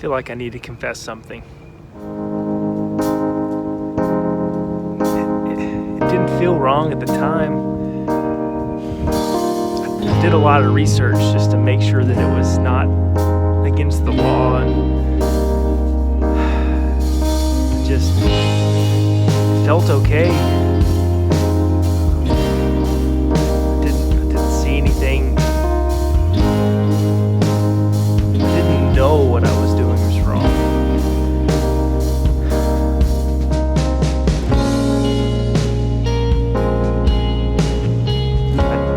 feel like I need to confess something. It didn't feel wrong at the time. I did a lot of research just to make sure that it was not against the law, and just felt okay. Didn't see anything. Didn't know what I was doing was wrong.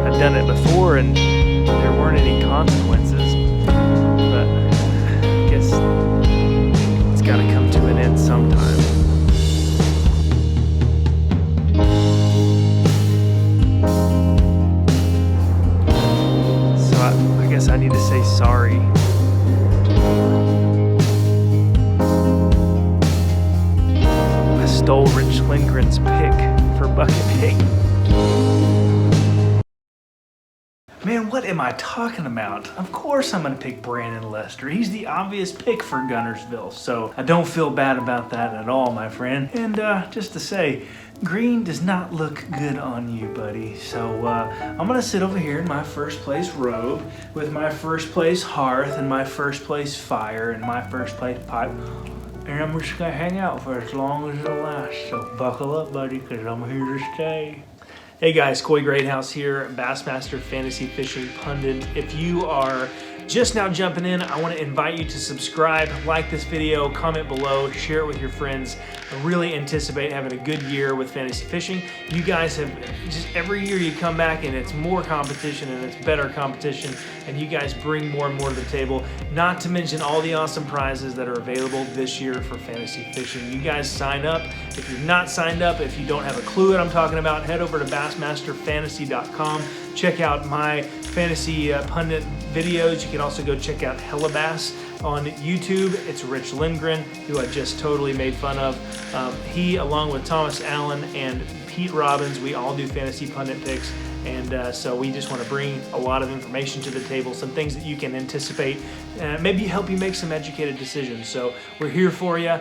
I'd done it before and there weren't any consequences, but I guess it's got to come to an end sometime. So I guess I need to say sorry. I stole Rich Lindgren's pick for bucket pick. Man, what am I talking about? Of course I'm going to pick Brandon Lester. He's the obvious pick for Guntersville, so I don't feel bad about that at all, my friend. And just to say, green does not look good on you, buddy. So I'm going to sit over here in my first place robe with my first place hearth and my first place fire and my first place pipe. And I'm just going to hang out for as long as it'll last. So buckle up, buddy, because I'm here to stay. Hey guys, Coy Greathouse here, Bassmaster Fantasy Fishing Pundit. If you are just now jumping in, I want to invite you to subscribe, like this video, comment below, share it with your friends. I really anticipate having a good year with fantasy fishing. You guys have, just every year you come back and it's more competition and it's better competition, and you guys bring more and more to the table, not to mention all the awesome prizes that are available this year for fantasy fishing. You guys sign up. If you're not signed up, if you don't have a clue what I'm talking about, head over to bassmasterfantasy.com. Check out my fantasy pundit videos. You can also go check out Bass on YouTube. It's Rich Lindgren, who I just totally made fun of. He, along with Thomas Allen and Pete Robbins, we all do fantasy pundit picks. And so we just want to bring a lot of information to the table, some things that you can anticipate, maybe help you make some educated decisions. So we're here for you.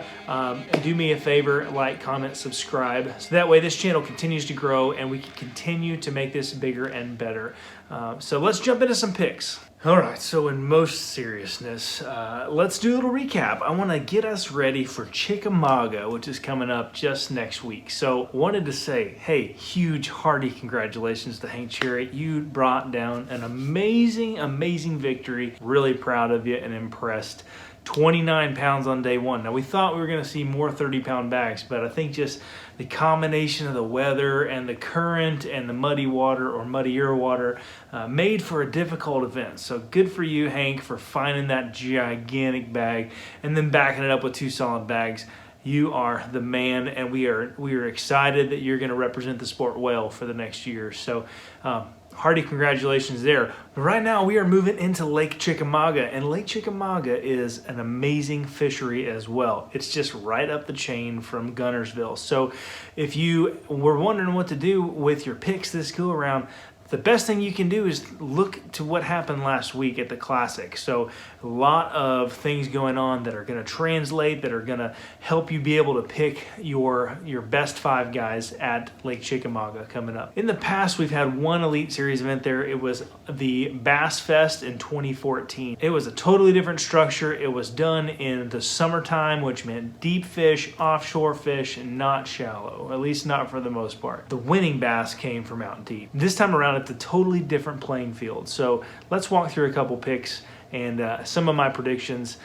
Do me a favor, like, comment, subscribe, so that way this channel continues to grow and we can continue to make this bigger and better. So let's jump into some picks. All right, so in most seriousness, let's do a little recap. I want to get us ready for Chickamauga, which is coming up just next week. So wanted to say, hey, huge, hearty congratulations to Hank Cherry. You brought down an amazing, amazing victory. Really proud of you and impressed. 29 pounds on day one. Now we thought we were going to see more 30-pound bags, but I think just the combination of the weather and the current and the muddy water or muddier water made for a difficult event. So good for you, Hank, for finding that gigantic bag and then backing it up with two solid bags. You are the man, and we are excited that you're going to represent the sport well for the next year. So hearty congratulations there. But right now we are moving into Lake Chickamauga, and Lake Chickamauga is an amazing fishery as well. It's just right up the chain from Guntersville. So if you were wondering what to do with your picks this go around, the best thing you can do is look to what happened last week at the Classic. So a lot of things going on that are going to translate, that are going to help you be able to pick your best 5 guys at Lake Chickamauga coming up. In the past, we've had one Elite Series event there. It was the B.A.S.S Fest in 2014. It was a totally different structure. It was done in the summertime, which meant deep fish, offshore fish, and not shallow, at least not for the most part. The winning bass came from out deep. This time around, it's a totally different playing field. So let's walk through a couple picks and some of my predictions.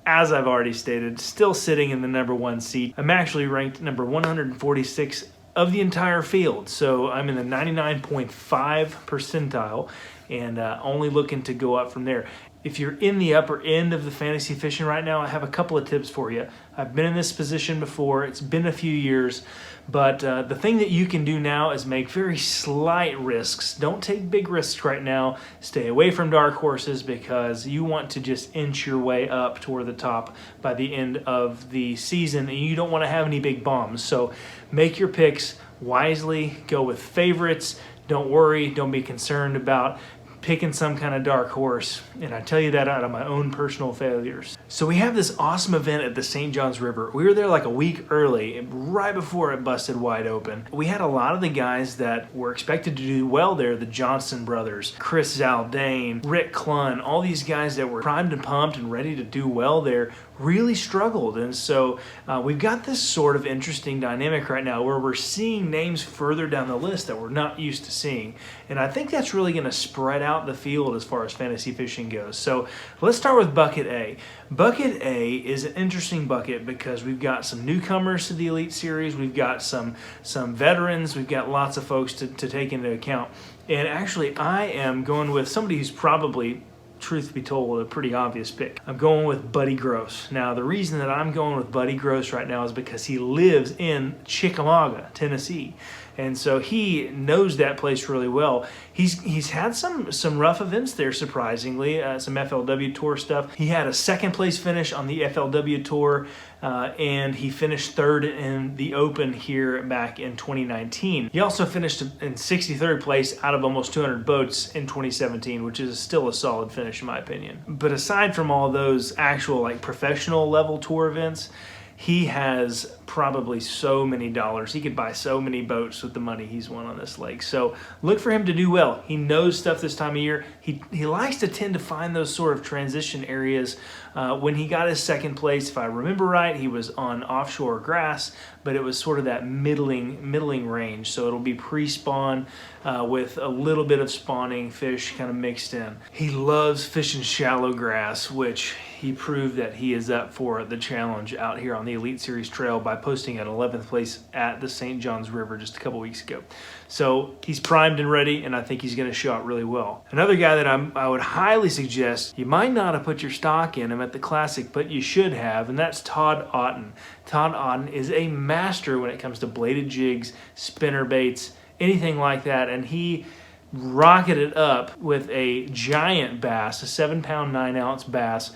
As I've already stated, still sitting in the #1 seat. I'm actually ranked number 146 of the entire field. So I'm in the 99.5 percentile and only looking to go up from there. If you're in the upper end of the fantasy fishing right now, I have a couple of tips for you. I've been in this position before. It's been a few years, but the thing that you can do now is make very slight risks. Don't take big risks right now. Stay away from dark horses because you want to just inch your way up toward the top by the end of the season, and you don't want to have any big bombs. So make your picks wisely. Go with favorites. Don't worry. Don't be concerned about picking some kind of dark horse, and I tell you that out of my own personal failures. So we have this awesome event at the St. Johns River. We were there like a week early, right before it busted wide open. We had a lot of the guys that were expected to do well there, the Johnson brothers, Chris Zaldane, Rick Clunn, all these guys that were primed and pumped and ready to do well there really struggled. And so we've got this sort of interesting dynamic right now where we're seeing names further down the list that we're not used to seeing. And I think that's really going to spread out the field as far as fantasy fishing goes. So let's start with Bucket A. Bucket A is an interesting bucket because we've got some newcomers to the Elite Series. We've got some veterans. We've got lots of folks to take into account. And actually, I am going with somebody who's probably, truth be told, a pretty obvious pick. I'm going with Buddy Gross. Now, the reason that I'm going with Buddy Gross right now is because he lives in Chickamauga, Tennessee. And so he knows that place really well. He's had some rough events there, surprisingly, some FLW Tour stuff. He had a second place finish on the FLW Tour, and he finished third in the Open here back in 2019. He also finished in 63rd place out of almost 200 boats in 2017, which is still a solid finish in my opinion. But aside from all those actual like professional level tour events, he has probably so many dollars. He could buy so many boats with the money he's won on this lake. So look for him to do well. He knows stuff this time of year. He likes to tend to find those sort of transition areas. When he got his second place, if I remember right, he was on offshore grass, but it was sort of that middling range. So it'll be pre-spawn with a little bit of spawning fish kind of mixed in. He loves fishing shallow grass, which he proved that he is up for the challenge out here on the Elite Series Trail by posting at 11th place at the St. Johns River just a couple weeks ago. So he's primed and ready, and I think he's going to show out really well. Another guy that I would highly suggest, you might not have put your stock in him at the Classic, but you should have, and that's Todd Otten. Todd Otten is a master when it comes to bladed jigs, spinner baits, anything like that, and he rocketed up with a giant bass, a 7-pound, 9-ounce bass,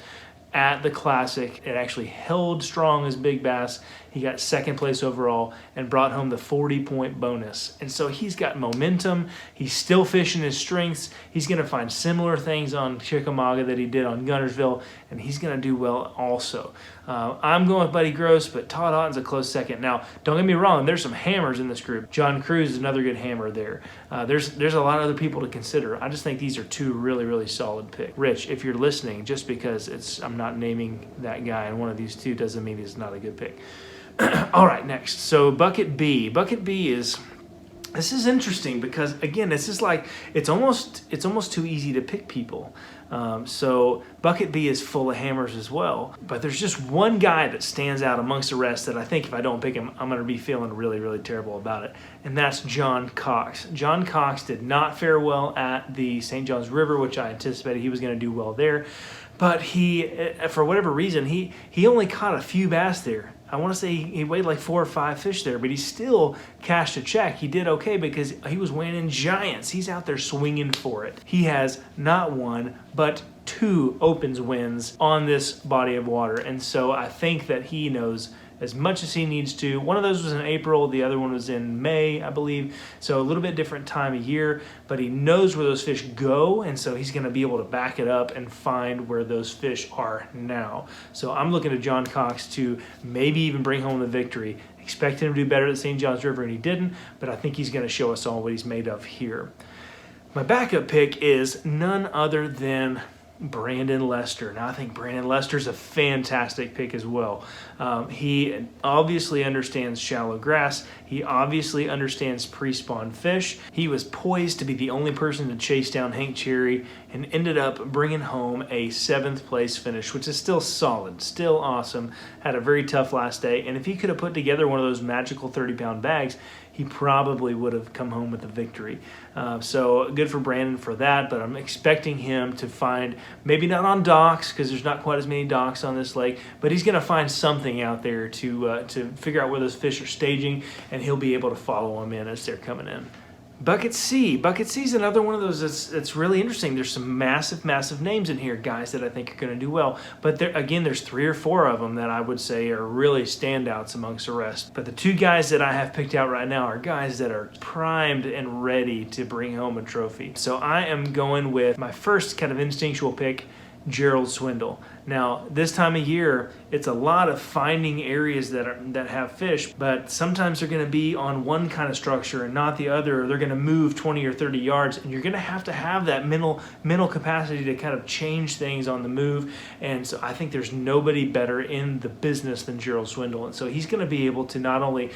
at the Classic. It actually held strong as big bass. He got second place overall and brought home the 40-point bonus. And so he's got momentum. He's still fishing his strengths. He's going to find similar things on Chickamauga that he did on Guntersville, and he's going to do well also. I'm going with Buddy Gross, but Todd Otten's a close second. Now, don't get me wrong, there's some hammers in this group. John Cruz is another good hammer there. There's a lot of other people to consider. I just think these are two really, really solid picks. Rich, if you're listening, just because I'm not naming that guy in one of these two doesn't mean he's not a good pick. All right, next. So Bucket B. Bucket B this is interesting because again, this is like it's almost too easy to pick people. So Bucket B is full of hammers as well. But there's just one guy that stands out amongst the rest that I think if I don't pick him, I'm going to be feeling really, really terrible about it. And that's John Cox. John Cox did not fare well at the St. Johns River, which I anticipated he was going to do well there. But he, for whatever reason, he only caught a few bass there. I want to say he weighed like 4 or 5 fish there, but he still cashed a check. He did okay because he was weighing in giants. He's out there swinging for it. He has not one, but 2 opens wins on this body of water. And so I think that he knows as much as he needs to. One of those was in April, the other one was in May, I believe. So a little bit different time of year, but he knows where those fish go, and so he's going to be able to back it up and find where those fish are now. So I'm looking at John Cox to maybe even bring home the victory. Expecting him to do better at the St. Johns River, and he didn't, but I think he's going to show us all what he's made of here. My backup pick is none other than Brandon Lester. Now I think Brandon Lester's a fantastic pick as well. He obviously understands shallow grass. He obviously understands pre-spawn fish. He was poised to be the only person to chase down Hank Cherry and ended up bringing home a 7th place finish, which is still solid, still awesome. Had a very tough last day, and if he could have put together one of those magical 30-pound bags, he probably would have come home with a victory. So good for Brandon for that, but I'm expecting him to find, maybe not on docks, because there's not quite as many docks on this lake, but he's going to find something out there to figure out where those fish are staging, and he'll be able to follow them in as they're coming in. Bucket C. Bucket C is another one of those that's really interesting. There's some massive names in here, guys, that I think are going to do well. But again, there's 3 or 4 of them that I would say are really standouts amongst the rest. But the 2 guys that I have picked out right now are guys that are primed and ready to bring home a trophy. So I am going with my first kind of instinctual pick, Gerald Swindle. Now, this time of year, it's a lot of finding areas that have fish, but sometimes they're going to be on one kind of structure and not the other, or they're going to move 20 or 30 yards, and you're going to have that mental capacity to kind of change things on the move. And so I think there's nobody better in the business than Gerald Swindle. And so he's going to be able to not only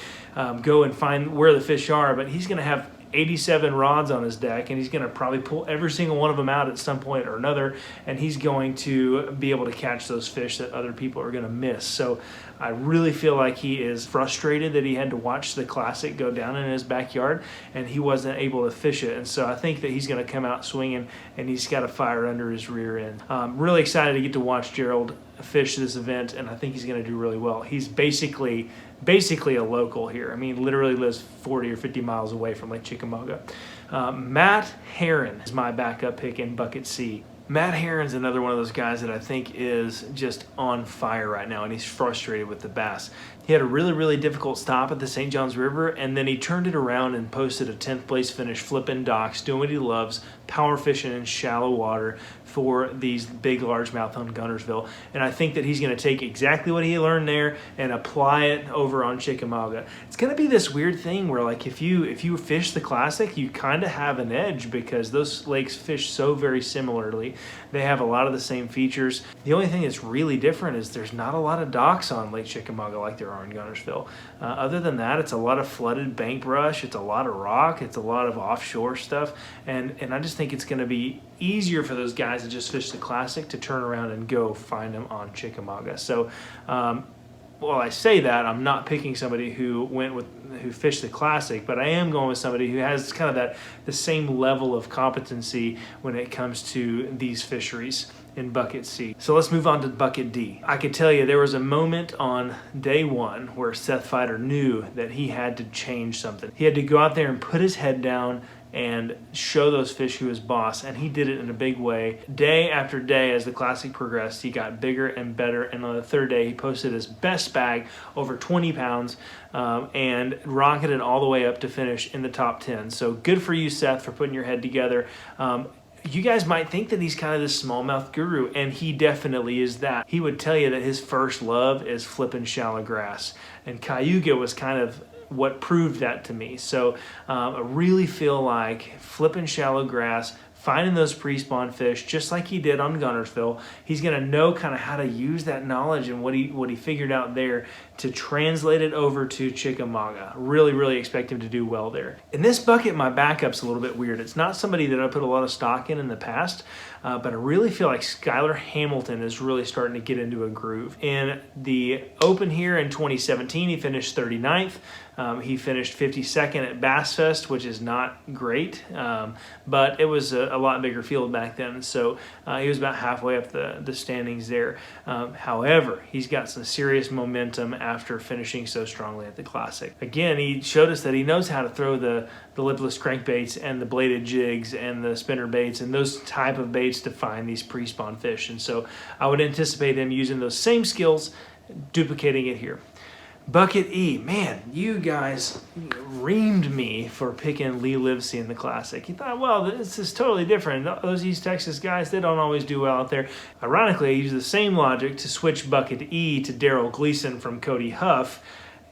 go and find where the fish are, but he's going to have 87 rods on his deck, and he's going to probably pull every single one of them out at some point or another, and he's going to be able to catch those fish that other people are going to miss. So I really feel like he is frustrated that he had to watch the Classic go down in his backyard and he wasn't able to fish it. And so I think that he's going to come out swinging, and he's got a fire under his rear end. Really excited to get to watch Gerald fish this event, and I think he's going to do really well. He's basically a local here. I mean, literally lives 40 or 50 miles away from Lake Chickamauga. Matt Heron is my backup pick in Bucket C. Matt Heron's another one of those guys that I think is just on fire right now, and he's frustrated with the bass. He had a really difficult stop at the St. Johns River, and then he turned it around and posted a 10th place finish, flipping docks, doing what he loves, power fishing in shallow water for these big largemouth on Guntersville. And I think that he's going to take exactly what he learned there and apply it over on Chickamauga. It's going to be this weird thing where, like, if you fish the Classic, you kind of have an edge because those lakes fish so very similarly. They have a lot of the same features. The only thing that's really different is there's not a lot of docks on Lake Chickamauga like there are in Guntersville. Other than that, it's a lot of flooded bank brush, it's a lot of rock, it's a lot of offshore stuff, and I just think it's going to be easier for those guys that just fish the Classic to turn around and go find them on Chickamauga. So while I say that, I'm not picking somebody who fished the Classic, but I am going with somebody who has kind of the same level of competency when it comes to these fisheries in Bucket C. So let's move on to Bucket D. I can tell you there was a moment on day 1 where Seth Feider knew that he had to change something. He had to go out there and put his head down and show those fish who was boss, and he did it in a big way. Day after day as the Classic progressed, he got bigger and better, and on the 3rd day he posted his best bag, over 20 pounds, and rocketed all the way up to finish in the top 10. So good for you, Seth, for putting your head together. You guys might think that he's kind of this smallmouth guru, and he definitely is that. He would tell you that his first love is flipping shallow grass, and Cayuga was kind of what proved that to me. So I really feel like flipping shallow grass, finding those pre-spawn fish, just like he did on Guntersville, he's going to know kind of how to use that knowledge and what he figured out there to translate it over to Chickamauga. Really expect him to do well there. In this bucket, my backup's a little bit weird. It's not somebody that I put a lot of stock in the past, but I really feel like Skylar Hamilton is really starting to get into a groove. In the Open here in 2017, he finished 39th. He finished 52nd at Bassfest, which is not great, but it was a lot bigger field back then, so he was about halfway up the standings there. However, he's got some serious momentum after finishing so strongly at the Classic. Again, he showed us that he knows how to throw the lipless crankbaits and the bladed jigs and the spinner baits and those type of baits to find these pre-spawn fish, and so I would anticipate him using those same skills, duplicating it here. Bucket E, man, you guys reamed me for picking Lee Livesey in the Classic. You thought, well, this is totally different. Those East Texas guys, they don't always do well out there. Ironically, I used the same logic to switch Bucket E to Darryl Gleason from Cody Huff,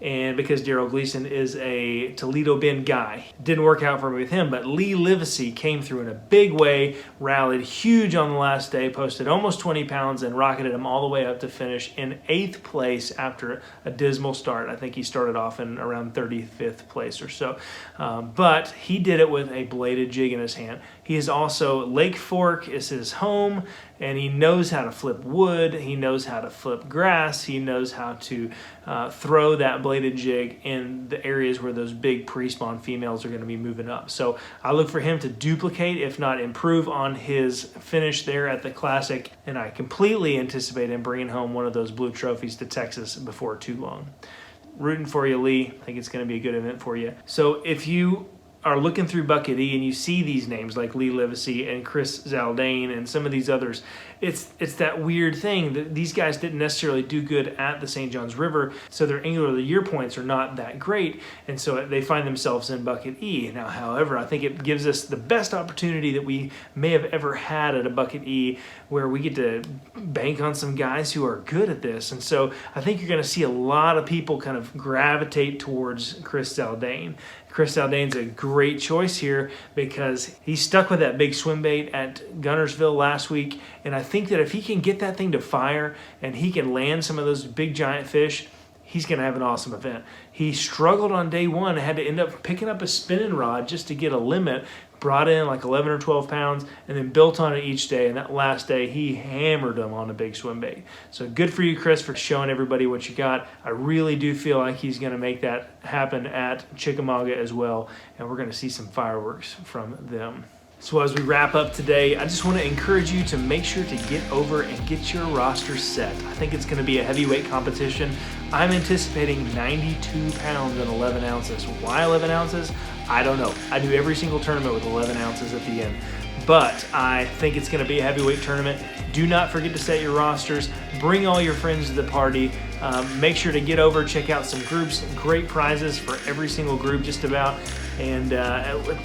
and because Darryl Gleason is a Toledo Bend guy. Didn't work out for me with him, but Lee Livesey came through in a big way, rallied huge on the last day, posted almost 20 pounds, and rocketed him all the way up to finish in 8th place after a dismal start. I think he started off in around 35th place or so. But he did it with a bladed jig in his hand. He is also, Lake Fork is his home, and he knows how to flip wood, he knows how to flip grass, he knows how to throw that bladed jig in the areas where those big pre-spawn females are going to be moving up. So I look for him to duplicate, if not improve on his finish there at the Classic, and I completely anticipate him bringing home one of those blue trophies to Texas before too long. Rooting for you, Lee. I think it's going to be a good event for you. So if you are looking through Bucket E and you see these names like Lee Livesey and Chris Zaldane and some of these others, it's that weird thing that these guys didn't necessarily do good at the St. Johns River, so their angular of the year points are not that great, and so they find themselves in Bucket E. Now, however, I think it gives us the best opportunity that we may have ever had at a Bucket E, where we get to bank on some guys who are good at this. And so I think you're going to see a lot of people kind of gravitate towards Chris Zaldane. Chris Zaldane's a great choice here because he stuck with that big swim bait at Gunnersville last week, and I think that if he can get that thing to fire and he can land some of those big giant fish, he's going to have an awesome event. He struggled on day one, had to end up picking up a spinning rod just to get a limit, brought in like 11 or 12 pounds, and then built on it each day. And that last day, he hammered them on a big swim bait. So good for you, Chris, for showing everybody what you got. I really do feel like he's going to make that happen at Chickamauga as well, and we're going to see some fireworks from them. So as we wrap up today, I just want to encourage you to make sure to get over and get your roster set. I think it's going to be a heavyweight competition. I'm anticipating 92 pounds and 11 ounces. Why 11 ounces? I don't know. I do every single tournament with 11 ounces at the end. But I think it's going to be a heavyweight tournament. Do not forget to set your rosters. Bring all your friends to the party. Make sure to get over, check out some groups. Great prizes for every single group just about. And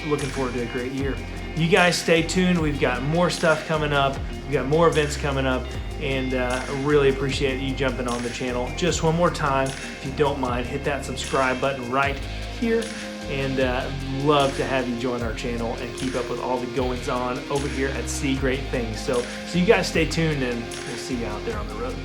looking forward to a great year. You guys stay tuned. We've got more stuff coming up. We've got more events coming up. And I really appreciate you jumping on the channel. Just one more time, if you don't mind, hit that subscribe button right here. And love to have you join our channel and keep up with all the goings on over here at See Great Things. So you guys stay tuned, and we'll see you out there on the road.